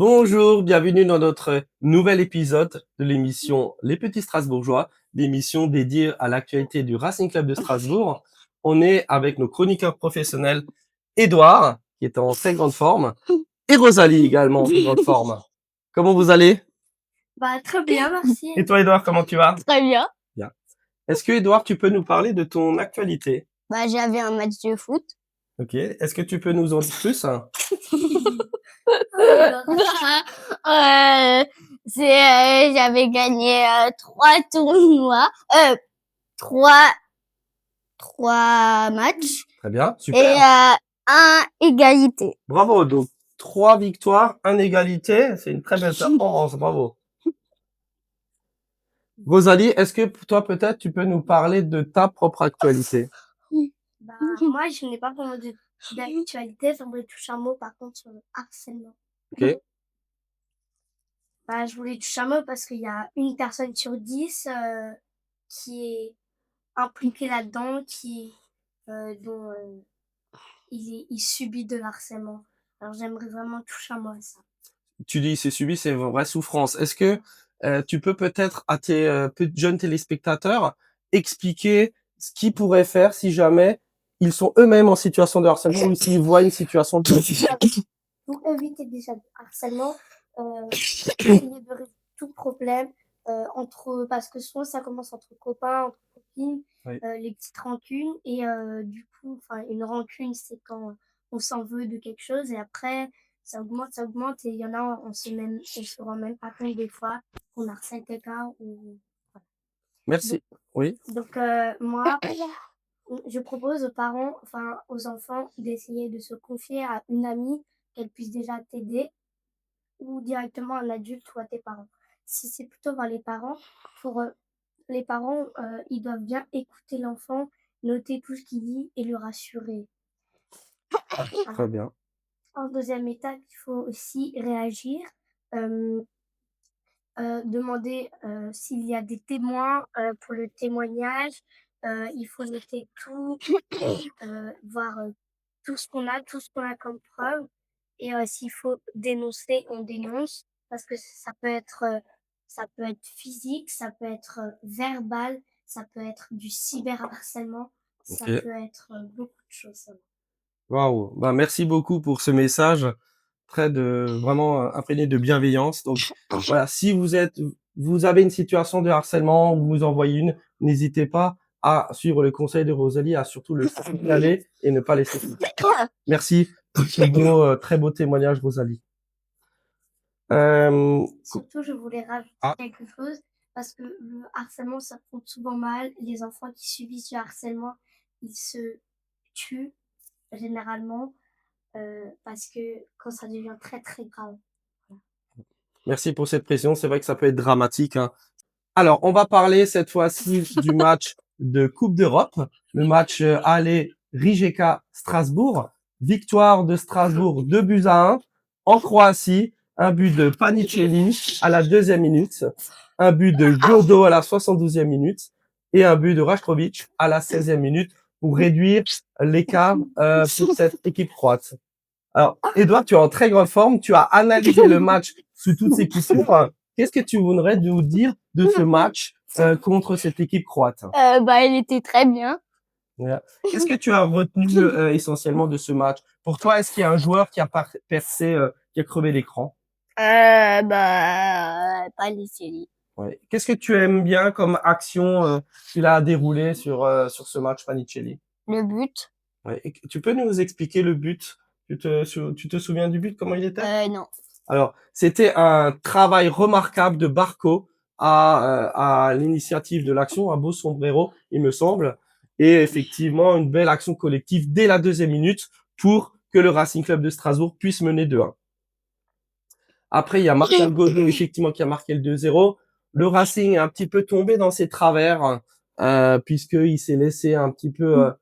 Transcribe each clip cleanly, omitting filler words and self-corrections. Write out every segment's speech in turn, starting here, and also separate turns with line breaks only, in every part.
Bonjour, bienvenue dans notre nouvel épisode de l'émission Les Petits Strasbourgeois, l'émission dédiée à l'actualité du Racing Club de Strasbourg. On est avec nos chroniqueurs professionnels, Édouard, qui est en très grande forme, et Rosalie également en très grande forme. Comment vous allez?
Très bien, merci.
Et toi, Édouard, comment tu vas?
Très bien.
Bien. Est-ce que, Édouard, tu peux nous parler de ton actualité?
J'avais un match de foot.
Ok. Est-ce que tu peux nous en dire plus?
J'avais gagné 3 tournois, trois matchs
Très bien,
et
super.
un égalité.
Bravo. Donc, 3 victoires, 1 égalité. C'est une très belle performance. Bravo. Rosalie, est-ce que toi, peut-être, tu peux nous parler de ta propre actualité?
Moi, je n'ai pas vraiment d'actualité. J'aimerais toucher un mot, par contre, sur le harcèlement.
Ok.
Je voulais toucher un mot parce qu'il y a une personne sur 10 qui est impliquée là-dedans, dont il subit de l'harcèlement. Alors, j'aimerais vraiment toucher un mot à ça.
Tu dis c'est subi, c'est une vraie souffrance. Est-ce que tu peux peut-être à tes jeunes téléspectateurs expliquer ce qu'ils pourraient faire si jamais ils sont eux-mêmes en situation de harcèlement ou s'ils voient une situation de
Pour éviter déjà le harcèlement, essayer de résoudre tout problème parce que souvent ça commence entre copains, entre copines,
Oui.
les petites rancunes et du coup, une rancune c'est quand on s'en veut de quelque chose et après ça augmente et il y en a on se rend même pas compte des fois qu'on harcèle quelqu'un ou voilà.
Merci. Oui.
Donc moi je propose aux parents, aux enfants d'essayer de se confier à une amie qu'elle puisse déjà t'aider ou directement un adulte ou à tes parents. Si c'est plutôt vers les parents, pour les parents, ils doivent bien écouter l'enfant, noter tout ce qu'il dit et le rassurer.
Très bien.
En deuxième étape, il faut aussi réagir, euh, demander s'il y a des témoins pour le témoignage. Il faut noter tout, voir tout ce qu'on a comme preuve. Et s'il faut dénoncer, on dénonce parce que ça peut être physique, ça peut être verbal, ça peut être du cyberharcèlement, ça
Ok.
peut être beaucoup de choses.
Waouh. Bah, merci beaucoup pour ce message vraiment imprégné de bienveillance. Donc voilà, si vous avez une situation de harcèlement ou vous en voyez une, n'hésitez pas à suivre le conseil de Rosalie, à surtout le signaler et ne pas laisser faire. Merci pour ce très beau témoignage, Rosalie.
Surtout, je voulais rajouter quelque chose parce que le harcèlement, ça compte souvent mal. Les enfants qui subissent du harcèlement, ils se tuent généralement parce que quand ça devient très très grave.
Merci pour cette précision. C'est vrai que ça peut être dramatique, hein. Alors, on va parler cette fois-ci du match de Coupe d'Europe, le match aller Rijeka Strasbourg, victoire de Strasbourg 2-1 en Croatie, un but de Panicelli à la 2e minute, un but de Godo à la 72e minute et un but de Rajkovic à la 16e minute pour réduire l'écart pour cette équipe croate. Alors, Edouard, tu es en très grande forme, tu as analysé le match sous toutes ses coutures. Qu'est-ce que tu voudrais nous dire de ce match contre cette équipe croate?
Il était très bien.
Voilà. Qu'est-ce que tu as retenu essentiellement de ce match? Pour toi, est-ce qu'il y a un joueur qui a percé, qui a crevé l'écran?
Pas les séries.
Ouais. Qu'est-ce que tu aimes bien comme action qu'il a déroulé sur ce match, Panicelli?
Le but.
Ouais. Et tu peux nous expliquer le but? Tu te souviens du but, comment il était?
Non.
Alors, c'était un travail remarquable de Barco à l'initiative de l'action, un beau sombrero, il me semble, et effectivement une belle action collective dès la 2e minute pour que le Racing Club de Strasbourg puisse mener 2-1. Après, il y a Martial Godot, effectivement, qui a marqué le 2-0. Le Racing est un petit peu tombé dans ses travers, puisqu'il s'est laissé un petit peu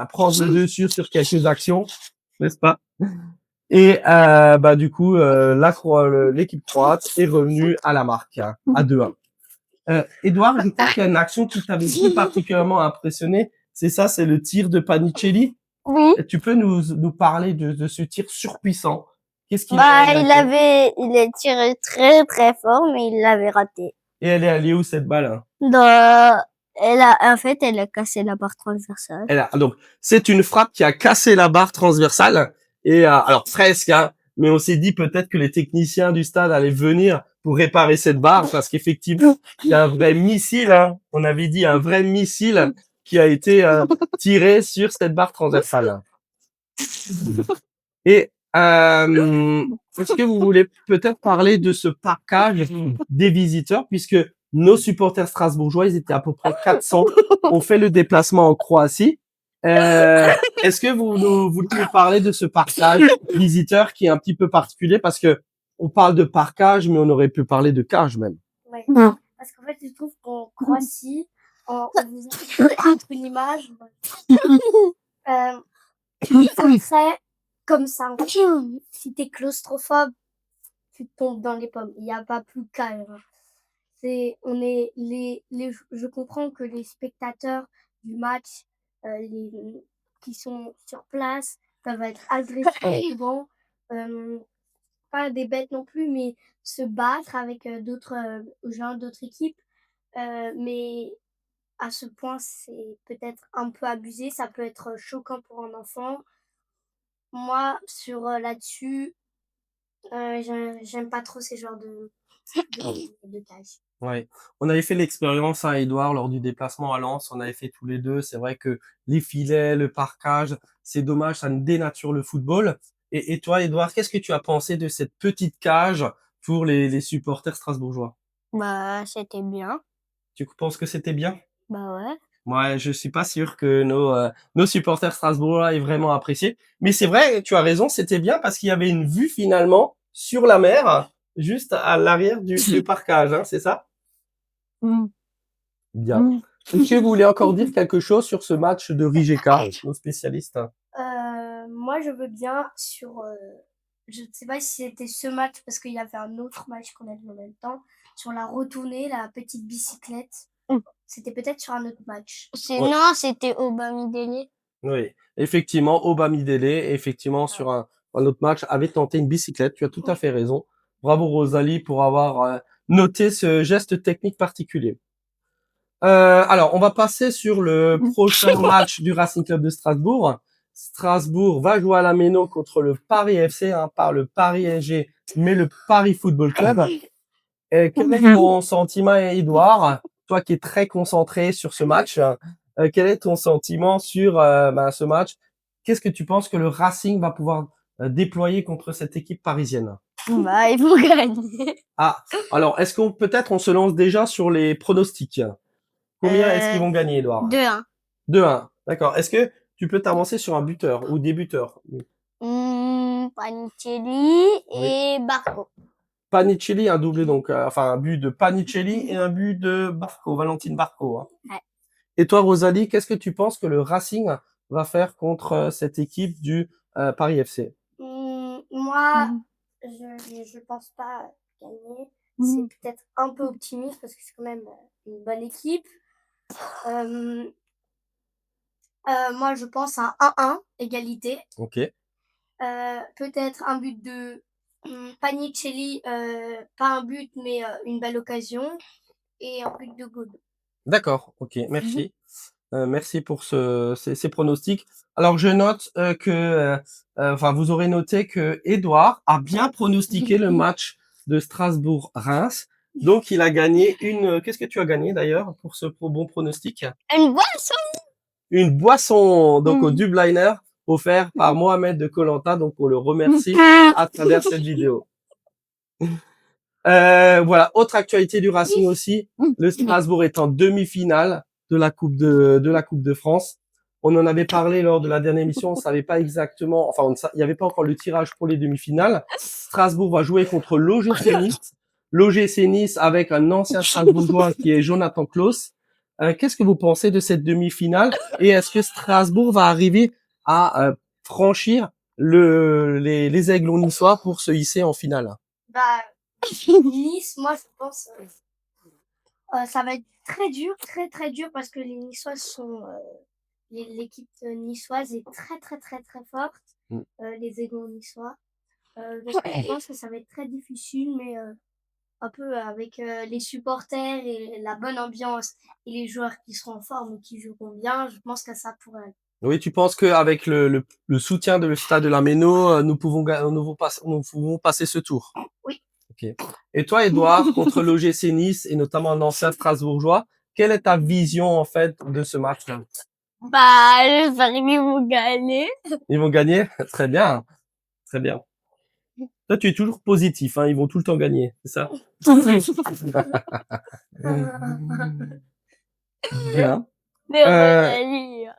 prendre le dessus sur quelques actions, n'est-ce pas? Et du coup, l'équipe croate est revenue à la marque, hein, à 2-1. Edouard, je pense qu'il y a une action qui t'avait plus particulièrement impressionné. C'est ça, c'est le tir de Panicelli.
Oui.
Tu peux nous parler de ce tir surpuissant Qu'est-ce qu'il
Bah,
a
il a tiré très très fort, mais il l'avait raté.
Et elle est allée où cette balle, hein?
En fait, elle a cassé la barre transversale.
Donc, c'est une frappe qui a cassé la barre transversale. Et alors presque, hein, mais on s'est dit peut-être que les techniciens du stade allaient venir pour réparer cette barre parce qu'effectivement, il y a un vrai missile. Hein, on avait dit un vrai missile qui a été tiré sur cette barre transversale. Et est-ce que vous voulez peut-être parler de ce parquage des visiteurs, puisque nos supporters strasbourgeois, ils étaient à peu près 400, ont fait le déplacement en Croatie. Est-ce que vous voulez parler de ce parquage visiteur qui est un petit peu particulier, parce que on parle de parquage, mais on aurait pu parler de cage même.
Ouais. Parce qu'en fait, je trouve qu'en Croatie, on vous a montré une image. Ça serait comme ça. Si t'es claustrophobe, tu tombes dans les pommes. Il n'y a pas plus calme. Je comprends que les spectateurs du match, qui sont sur place, peuvent être agressifs souvent. Pas des bêtes non plus, mais se battre avec d'autres gens, d'autres équipes. Mais à ce point, c'est peut-être un peu abusé. Ça peut être choquant pour un enfant. Moi, là-dessus, j'aime pas trop ces genres de cages.
Ouais, on avait fait l'expérience, hein, Edouard, lors du déplacement à Lens, on avait fait tous les deux. C'est vrai que les filets, le parquage, c'est dommage, ça dénature le football. Et toi, Edouard, qu'est-ce que tu as pensé de cette petite cage pour les supporters strasbourgeois?
Bah, c'était bien.
Tu penses que c'était bien?
Bah ouais.
Ouais, je suis pas sûr que nos supporters strasbourgeois aient vraiment apprécié. Mais c'est vrai, tu as raison, c'était bien parce qu'il y avait une vue finalement sur la mer, juste à l'arrière du parquage, hein, c'est ça?
Mm.
Bien. Est-ce que vous voulez encore dire quelque chose sur ce match de Rijeka, nos spécialistes?
Moi, je veux bien je ne sais pas si c'était ce match parce qu'il y avait un autre match qu'on a vu en même temps, sur la retournée, la petite bicyclette.
Mm.
C'était peut-être sur un autre match.
Ouais.
Non, c'était au Bamidele.
Oui, effectivement, Aubameyang, effectivement, sur un autre match, avait tenté une bicyclette. Tu as tout à fait raison. Bravo Rosalie pour avoir noté ce geste technique particulier. Alors, on va passer sur le prochain match du Racing Club de Strasbourg. Strasbourg va jouer à la Méno contre le Paris FC, hein, par le Paris SG, mais le Paris Football Club. Et quel est ton sentiment, Edouard, toi qui es très concentré sur ce match, quel est ton sentiment sur ce match? Qu'est-ce que tu penses que le Racing va pouvoir déployer contre cette équipe parisienne?
Bah, il faut gagner.
Ah, alors est-ce qu'on peut-être on se lance déjà sur les pronostics? Combien est-ce qu'ils vont gagner, Edouard?
2-1.
2-1. D'accord. Est-ce que tu peux t'avancer sur un buteur ou des buteurs?
Panicelli
Oui.
et Barco.
Panicelli, un doublé donc, enfin un but de Panicelli et un but de Barco, Valentine Barco. Hein.
Ouais.
Et toi, Rosalie, qu'est-ce que tu penses que le Racing va faire contre cette équipe du Paris FC?
Moi, je pense pas gagner. C'est peut-être un peu optimiste parce que c'est quand même une bonne équipe. Moi, je pense à 1-1, égalité.
Ok.
Peut-être un but de Panicelli, pas un but, mais une belle occasion. Et un but de Godot.
D'accord. Ok. Merci. Merci pour ces pronostics. Alors, je note enfin, vous aurez noté que Edouard a bien pronostiqué le match de Strasbourg-Reims. Donc, il a gagné qu'est-ce que tu as gagné d'ailleurs pour ce bon pronostic?
Une boisson.
Une boisson, donc au Dubliner, offert par Mohamed de Koh-Lanta. Donc, on le remercie à travers cette vidéo. Voilà, autre actualité du Racing aussi. Le Strasbourg est en demi-finale de la Coupe de France. On en avait parlé lors de la dernière émission. On savait pas exactement, enfin, il n'y avait pas encore le tirage pour les demi-finales. Strasbourg va jouer contre l'OGC Nice. L'OGC Nice avec un ancien Strasbourgeois qui est Jonathan Klaus. Qu'est-ce que vous pensez de cette demi-finale? Et est-ce que Strasbourg va arriver à franchir les Aiglons niçois pour se hisser en finale?
Bah, Nice, moi, je pense ça va être très dur, très très dur parce que les Niçois l'équipe niçoise est très très très très forte,
Mm.
les Aiglons niçois. Je pense que ça va être très difficile, mais un peu avec les supporters et la bonne ambiance et les joueurs qui seront en forme et qui joueront bien, je pense que ça pourrait aller.
Oui, tu penses qu'avec le soutien de le stade de la Méno, nous pouvons passer ce tour?
Oui.
Ok. Et toi, Edouard, contre l'OGC Nice et notamment l'ancien Strasbourgeois, quelle est ta vision en fait de ce match-là?
Bah, j'espère qu'ils vont gagner.
Ils vont gagner? Très bien, très bien. Toi, tu es toujours positif, hein, ils vont tout le temps gagner, c'est ça? Bien.
Mais on va
Euh,
gagner.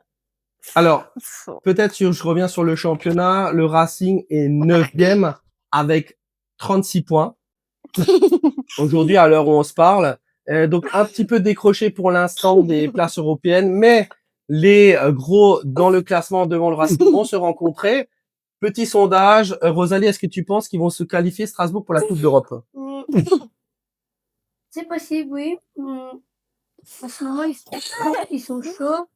alors, peut-être je reviens sur le championnat. Le Racing est 9e avec 36 points. Aujourd'hui, à l'heure où on se parle. Donc, un petit peu décroché pour l'instant des places européennes, mais les gros dans le classement devant le Racing vont se rencontrer. Petit sondage. Rosalie, est-ce que tu penses qu'ils vont se qualifier Strasbourg pour la Coupe d'Europe?
C'est possible, oui. En ce moment, ils sont chauds.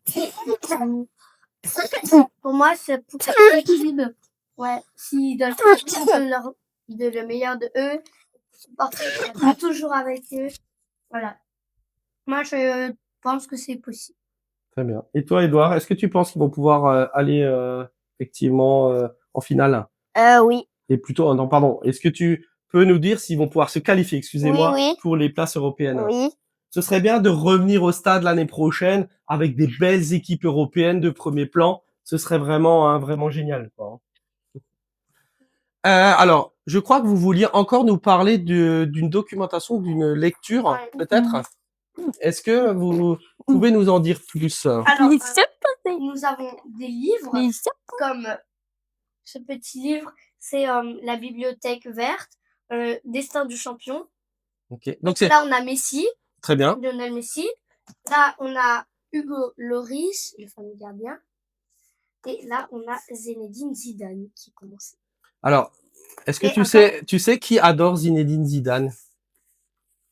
Pour moi, c'est pour l'équilibre. Ouais, s'ils donnent de le meilleur de eux, supporter sera toujours avec eux. Voilà. Moi, je pense que c'est possible.
Très bien. Et toi, Edouard, est-ce que tu penses qu'ils vont pouvoir aller effectivement en finale?
Oui.
Et plutôt, non, pardon. Est-ce que tu peux nous dire s'ils vont pouvoir se qualifier, excusez-moi,
Oui, oui.
pour les places européennes?
Oui.
Ce serait bien de revenir au stade l'année prochaine avec des belles équipes européennes de premier plan. Ce serait vraiment, hein, vraiment génial, quoi. Alors, je crois que vous vouliez encore nous parler d'une documentation, d'une lecture,
Ouais.
peut-être. Est-ce que vous pouvez nous en dire plus?
Alors,
Les surpasser.
nous avons des livres
Les surpasser.
comme ce petit livre, c'est la bibliothèque verte, Destin du champion.
Ok. Donc c'est
Là, on a Messi,
très bien.
Lionel Messi. Là, on a Hugo Lloris, le fameux gardien. Et là, on a Zinedine Zidane qui commence.
Alors, est-ce que
Et
tu sais qui adore Zinedine Zidane?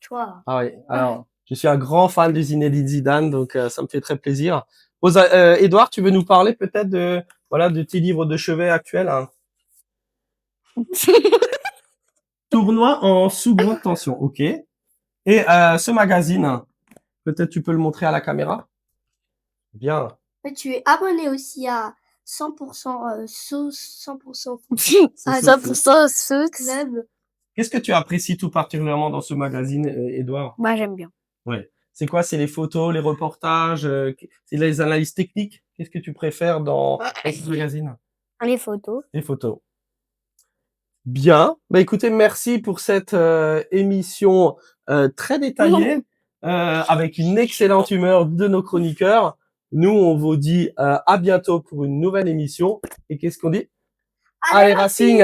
Toi.
Ah oui. Alors, je suis un grand fan de Zinedine Zidane, donc ça me fait très plaisir. Edouard, tu veux nous parler peut-être de voilà de tes livres de chevet actuels, hein? Tournoi en sous-grande tension, ok. Et ce magazine, peut-être tu peux le montrer à la caméra. Bien.
Mais tu es abonné aussi à 100% sauce, 100%
À
ça,
100% sauce.
club.
Qu'est-ce que tu apprécies tout particulièrement dans ce magazine, Edouard?
Moi, j'aime bien.
Ouais. C'est quoi? C'est les photos, les reportages, c'est les analyses techniques? Qu'est-ce que tu préfères dans ce magazine?
Les photos.
Les photos. Bien. Bah écoutez, merci pour cette émission très détaillée, avec une excellente humeur de nos chroniqueurs. Nous, on vous dit à bientôt pour une nouvelle émission. Et qu'est-ce qu'on dit? Allez, Racing!